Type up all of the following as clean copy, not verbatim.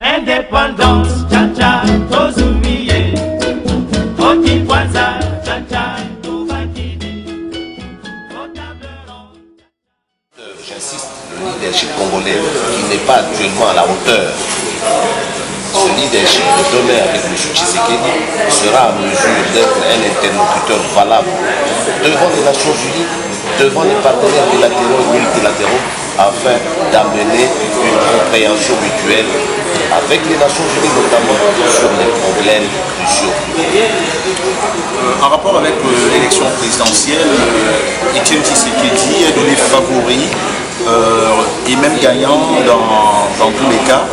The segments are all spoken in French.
Indépendance, tcha-tcha, tozumiye. Oti kwanza, tcha-tcha, tovakidi. J'insiste, le leadership congolais qui n'est pas actuellement à la hauteur. Ce leadership de demain avec M. Tshisekedi sera à mesure d'être un interlocuteur valable devant les Nations Unies, devant les partenaires bilatéraux et multilatéraux, afin d'amener une compréhension mutuelle avec les Nations Unies, notamment sur les problèmes cruciaux. En rapport avec l'élection présidentielle, Etienne Tshisekedi est donné favori et même gagnant dans tous les cas.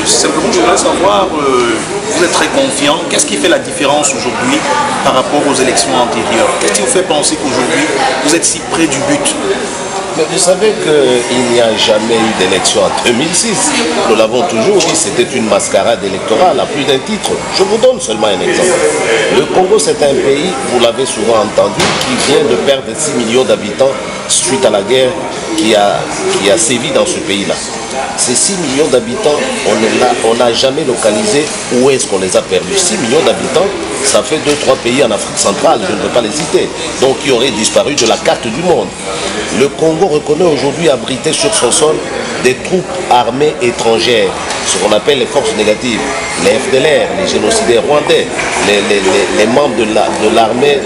Simplement, je voudrais savoir, vous êtes très confiant, qu'est-ce qui fait la différence aujourd'hui par rapport aux élections antérieures? Qu'est-ce qui vous fait penser qu'aujourd'hui, vous êtes si près du but? Mais vous savez qu'il n'y a jamais eu d'élection en 2006. Nous l'avons toujours dit, c'était une mascarade électorale à plus d'un titre. Je vous donne seulement un exemple. Le Congo, c'est un pays, vous l'avez souvent entendu, qui vient de perdre 6 millions d'habitants suite à la guerre qui a sévi dans ce pays-là. Ces 6 millions d'habitants, on n'a jamais localisé où est-ce qu'on les a perdus. 6 millions d'habitants, ça fait 2-3 pays en Afrique centrale, je ne veux pas les citer, donc qui auraient disparu de la carte du monde. Le Congo reconnaît aujourd'hui abriter sur son sol des troupes armées étrangères, ce qu'on appelle les forces négatives, les FDLR, les génocidaires rwandais, les membres de l'armée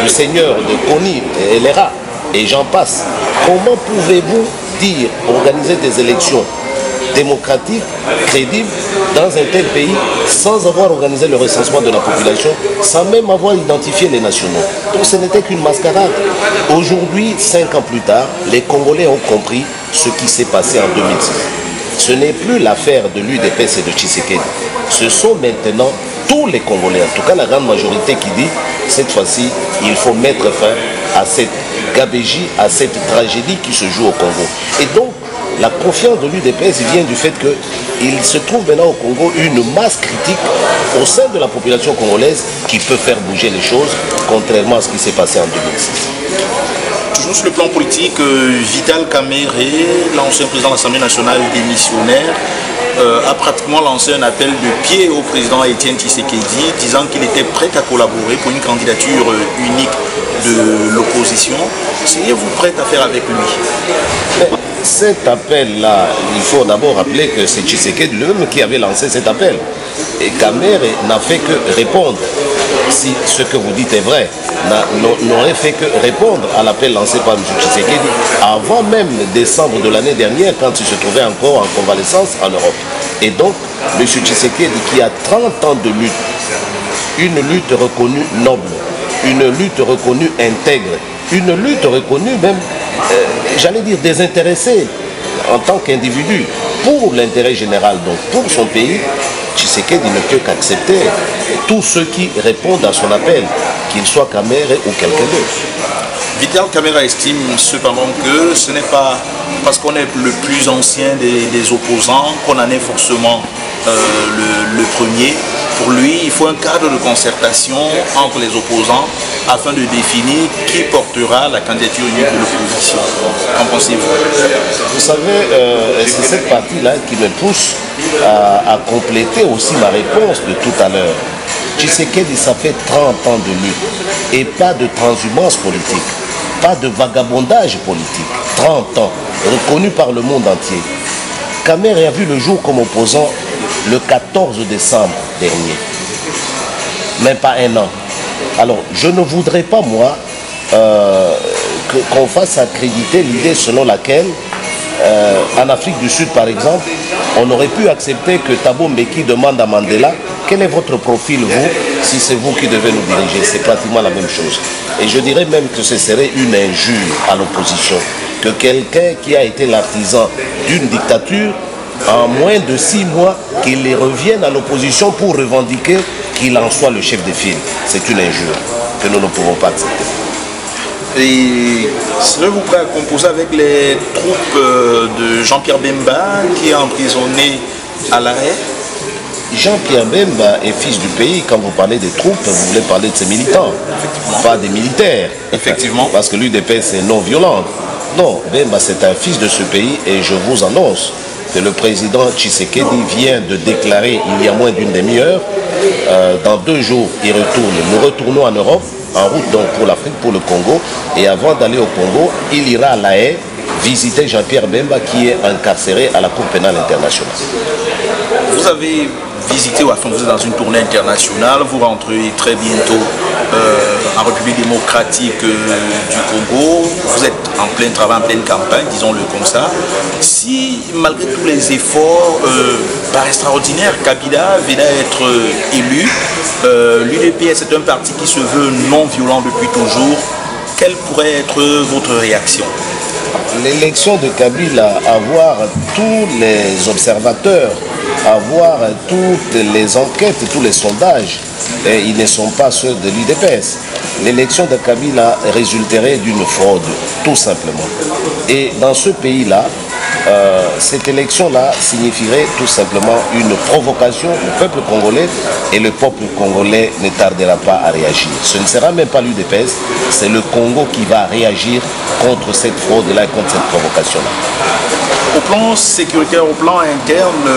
du seigneur de Kony et les rats, et j'en passe. Comment pouvez-vous dire organiser des élections démocratiques, crédibles, dans un tel pays, sans avoir organisé le recensement de la population, sans même avoir identifié les nationaux? Donc ce n'était qu'une mascarade. Aujourd'hui, 5 ans plus tard, les Congolais ont compris ce qui s'est passé en 2006. Ce n'est plus l'affaire de l'UDPS et de Tshisekedi. Ce sont maintenant tous les Congolais, en tout cas la grande majorité, qui dit cette fois-ci, il faut mettre fin à cette gabégie, à cette tragédie qui se joue au Congo. Et donc, la confiance de l'UDPS vient du fait qu'il se trouve maintenant au Congo une masse critique au sein de la population congolaise qui peut faire bouger les choses, contrairement à ce qui s'est passé en 2006. Toujours sur le plan politique, Vital Kamerhe, l'ancien président de l'Assemblée nationale démissionnaire, a pratiquement lancé un appel de pied au président Etienne Tshisekedi, disant qu'il était prêt à collaborer pour une candidature unique de l'opposition. Seriez-vous prêt à faire avec lui? Mais cet appel-là, il faut d'abord rappeler que c'est Tshisekedi lui-même qui avait lancé cet appel. Et Kamerhe n'a fait que répondre. Si ce que vous dites est vrai, n'aurait fait que répondre à l'appel lancé par M. Tshisekedi avant même décembre de l'année dernière, quand il se trouvait encore en convalescence en Europe. Et donc, M. Tshisekedi, qui a 30 ans de lutte, une lutte reconnue noble, une lutte reconnue intègre, une lutte reconnue même, j'allais dire, désintéressée en tant qu'individu, pour l'intérêt général, donc pour son pays, Tshisekedi ne peut qu'accepter tous ceux qui répondent à son appel, qu'il soit Kamerhe ou quelqu'un d'autre. Vital Kamerhe estime cependant que ce n'est pas parce qu'on est le plus ancien des opposants qu'on en est forcément le premier. Pour lui, il faut un cadre de concertation entre les opposants afin de définir qui portera la candidature unique de l'opposition. Qu'en pensez-vous? Vous savez, c'est cette partie-là qui me pousse à compléter aussi ma réponse de tout à l'heure. Tshisekedi, ça fait 30 ans de lutte et pas de transhumance politique, pas de vagabondage politique. 30 ans, reconnu par le monde entier. Kamerhe a vu le jour comme opposant le 14 décembre dernier, même pas un an. Alors, je ne voudrais pas, moi, qu'on fasse accréditer l'idée selon laquelle, en Afrique du Sud, par exemple, on aurait pu accepter que Thabo Mbeki demande à Mandela « Quel est votre profil, vous, si c'est vous qui devez nous diriger ?» C'est pratiquement la même chose. Et je dirais même que ce serait une injure à l'opposition, que quelqu'un qui a été l'artisan d'une dictature, en moins de 6 mois, qu'il revienne à l'opposition pour revendiquer qu'il en soit le chef de file. C'est une injure que nous ne pouvons pas accepter. Et serez-vous prêt à composer avec les troupes de Jean-Pierre Bemba qui est emprisonné à l'arrêt? Jean-Pierre Bemba est fils du pays. Quand vous parlez des troupes, vous voulez parler de ses militants, pas des militaires. Effectivement. Parce que l'UDPS est non violente. Non, Bemba c'est un fils de ce pays et je vous annonce que le président Tshisekedi vient de déclarer il y a moins d'une demi-heure. Dans 2 jours, il retourne. Nous retournons en Europe, en route donc pour l'Afrique, pour le Congo. Et avant d'aller au Congo, il ira à La Haye visiter Jean-Pierre Bemba qui est incarcéré à la Cour pénale internationale. Vous avez visité, ou enfin vous êtes dans une tournée internationale, vous rentrez très bientôt en République démocratique du Congo, vous êtes en plein travail, en pleine campagne, disons-le comme ça. Si malgré tous les efforts, par extraordinaire, Kabila venait à être élu, l'UDPS est un parti qui se veut non violent depuis toujours, quelle pourrait être votre réaction? L'élection de Kabila, avoir tous les observateurs, avoir toutes les enquêtes, tous les sondages, et ils ne sont pas ceux de l'UDPS. L'élection de Kabila résulterait d'une fraude, tout simplement. Et dans ce pays-là, cette élection-là signifierait tout simplement une provocation du peuple congolais et le peuple congolais ne tardera pas à réagir. Ce ne sera même pas l'UDPS, c'est le Congo qui va réagir contre cette fraude-là et contre cette provocation-là. Au plan sécuritaire, au plan interne,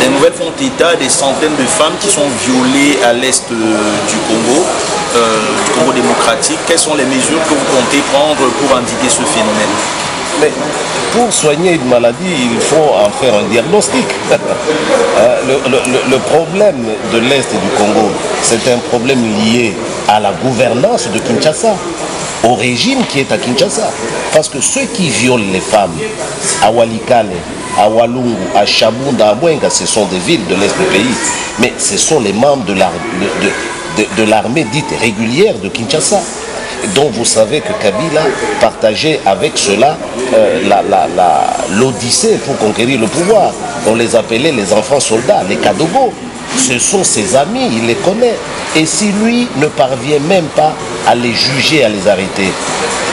les nouvelles font état des centaines de femmes qui sont violées à l'est du Congo démocratique. Quelles sont les mesures que vous comptez prendre pour endiguer ce phénomène? Mais pour soigner une maladie, il faut en faire un diagnostic. Le problème de l'Est du Congo, c'est un problème lié à la gouvernance de Kinshasa, au régime qui est à Kinshasa. Parce que ceux qui violent les femmes, à Walikale, à Walungu, à Chabunda, à Mwenga, ce sont des villes de l'Est du pays, mais ce sont les membres de l'armée dite régulière de Kinshasa. Donc vous savez que Kabila partageait avec cela l'odyssée pour conquérir le pouvoir. On les appelait les enfants soldats, les Kadogo. Ce sont ses amis, il les connaît. Et si lui ne parvient même pas à les juger, à les arrêter,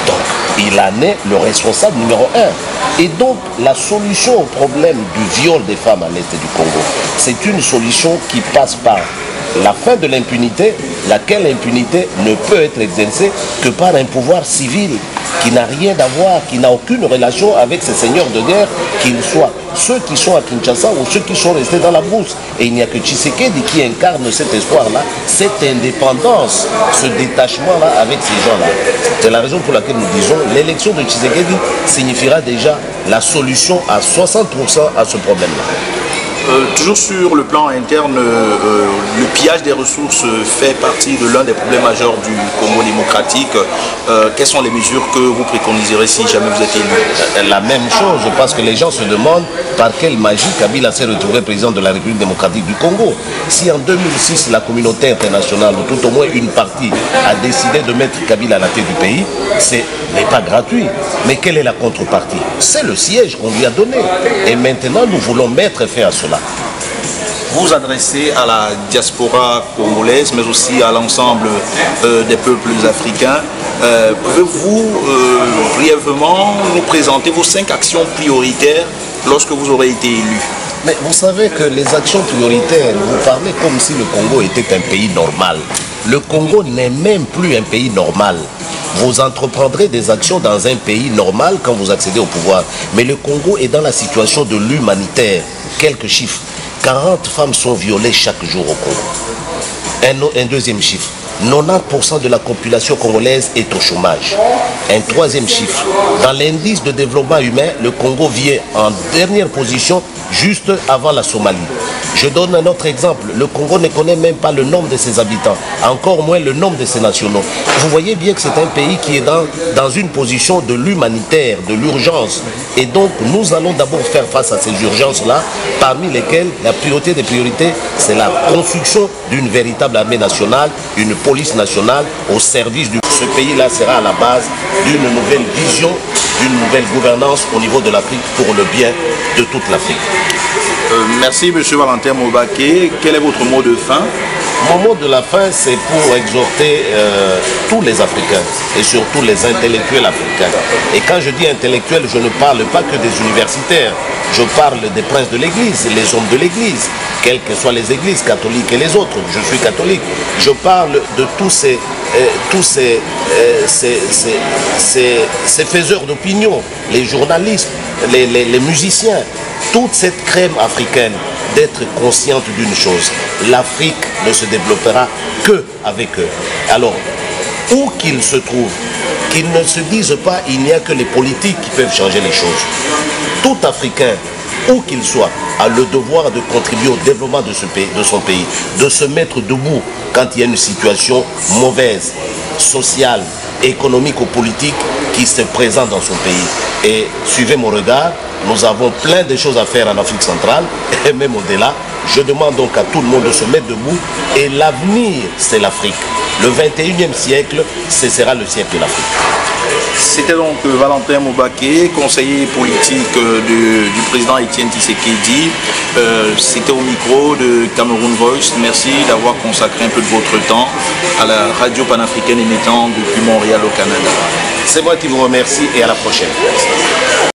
donc il en est le responsable numéro 1. Et donc la solution au problème du viol des femmes à l'est du Congo, c'est une solution qui passe par la fin de l'impunité, laquelle impunité ne peut être exercée que par un pouvoir civil qui n'a rien à voir, qui n'a aucune relation avec ces seigneurs de guerre, qu'ils soient ceux qui sont à Kinshasa ou ceux qui sont restés dans la brousse. Et il n'y a que Tshisekedi qui incarne cet espoir-là, cette indépendance, ce détachement-là avec ces gens-là. C'est la raison pour laquelle nous disons l'élection de Tshisekedi signifiera déjà la solution à 60% à ce problème-là. Toujours sur le plan interne, le pillage des ressources fait partie de l'un des problèmes majeurs du Congo démocratique. Quelles sont les mesures que vous préconiserez si jamais vous êtes élu? La même chose, parce que les gens se demandent par quelle magie Kabila s'est retrouvé président de la République démocratique du Congo. Si en 2006, la communauté internationale, ou tout au moins une partie, a décidé de mettre Kabila à la tête du pays, ce n'est pas gratuit. Mais quelle est la contrepartie? C'est le siège qu'on lui a donné. Et maintenant, nous voulons mettre fin à cela. Vous vous adressez à la diaspora congolaise, mais aussi à l'ensemble des peuples africains. Pouvez-vous brièvement nous présenter vos 5 actions prioritaires lorsque vous aurez été élu? Mais vous savez que les actions prioritaires, vous parlez comme si le Congo était un pays normal. Le Congo n'est même plus un pays normal. Vous entreprendrez des actions dans un pays normal quand vous accédez au pouvoir. Mais le Congo est dans la situation de l'humanitaire. Quelques chiffres. 40 femmes sont violées chaque jour au Congo. Un deuxième chiffre. 90% de la population congolaise est au chômage. Un troisième chiffre. Dans l'indice de développement humain, le Congo vient en dernière position juste avant la Somalie. Je donne un autre exemple. Le Congo ne connaît même pas le nombre de ses habitants, encore moins le nombre de ses nationaux. Vous voyez bien que c'est un pays qui est dans une position de l'humanitaire, de l'urgence. Et donc, nous allons d'abord faire face à ces urgences-là, parmi lesquelles la priorité des priorités, c'est la construction d'une véritable armée nationale, une police nationale au service du... Ce pays-là sera à la base d'une nouvelle vision, d'une nouvelle gouvernance au niveau de l'Afrique pour le bien de toute l'Afrique. Merci M. Valentin Moubaké. Quel est votre mot de fin? Mon mot de la fin, c'est pour exhorter tous les Africains et surtout les intellectuels africains. Et quand je dis intellectuels, je ne parle pas que des universitaires. Je parle des princes de l'Église, les hommes de l'Église, quelles que soient les églises catholiques et les autres. Je suis catholique. Je parle de tous ces faiseurs d'opinion, les journalistes, les musiciens, toute cette crème africaine, d'être consciente d'une chose, l'Afrique ne se développera que avec eux. Alors, où qu'ils se trouvent, qu'ils ne se disent pas il n'y a que les politiques qui peuvent changer les choses. Tout Africain, où qu'il soit, a le devoir de contribuer au développement de son pays, de se mettre debout quand il y a une situation mauvaise, sociale, économique ou politique qui se présente dans son pays. Et suivez mon regard, nous avons plein de choses à faire en Afrique centrale et même au-delà. Je demande donc à tout le monde de se mettre debout et l'avenir, c'est l'Afrique. Le 21e siècle, ce sera le siècle de l'Afrique. C'était donc Valentin Moubaké, conseiller politique du président Etienne Tshisekedi. C'était au micro de Cameroun Voice. Merci d'avoir consacré un peu de votre temps à la radio panafricaine émettant depuis Montréal au Canada. C'est moi qui vous remercie et à la prochaine.